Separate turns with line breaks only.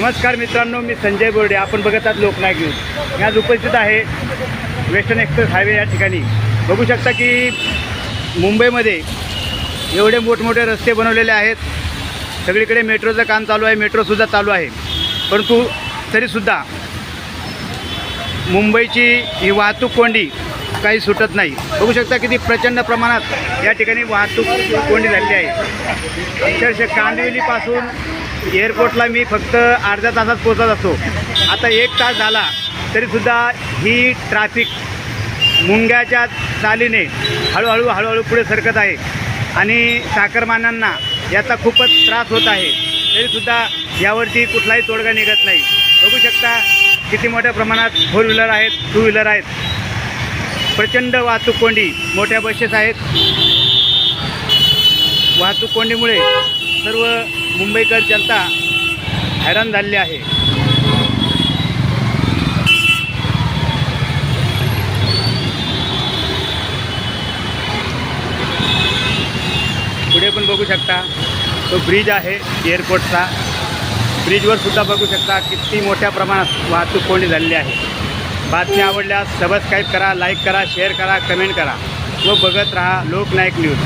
नमस्कार मित्रांनो, मी संजय बोर्डे. आपण बघत आहात लोकनायक न्यूज. मी आज उपस्थित आहे वेस्टर्न एक्सप्रेस हायवे या ठिकाणी. बघू शकता की मुंबईमध्ये एवढे मोठमोठे रस्ते बनवलेले आहेत. सगळीकडे मेट्रोचं काम चालू आहे, मेट्रोसुद्धा चालू आहे. परंतु तरीसुद्धा मुंबईची ही वाहतूक कोंडी काही सुटत नाही. बघू शकता किती प्रचंड प्रमाणात या ठिकाणी वाहतूक कोंडी झालेली आहे. अक्षरशः कांदिवलीपासून एअरपोर्टला मी फक्त अर्ध्या तासात पोहोचत असतो. आता 1 तास झाला तरीसुद्धा ही ट्रॅफिक मुंग्याच्या चालीने हळूहळू पुढे सरकत आहे आणि चाकरमान्यांना याचा खूपच त्रास होत आहे. तरीसुद्धा यावरती कुठलाही तोडगा निघत नाही. बघू शकता किती मोठ्या प्रमाणात 4 व्हीलर आहेत, 2 व्हीलर आहेत. प्रचंड वाहतूक कोंडी, मोठ्या बसेस आहेत. वाहतूक कोंडीमुळे सर्व मुंबईकर जनता हैराण झालेली आहे. पुढे पण बघू शकता तो ब्रिज आहे एअरपोर्टचा. ब्रिजवर सुद्धा बघू शकता किती मोठ्या प्रमाणात वाहतूक कोंडी झालेली आहे. बातम्या आवडल्यास सबस्क्राईब करा, लाईक करा, शेअर करा, कमेंट करा व बघत राहा लोकनायक न्यूज.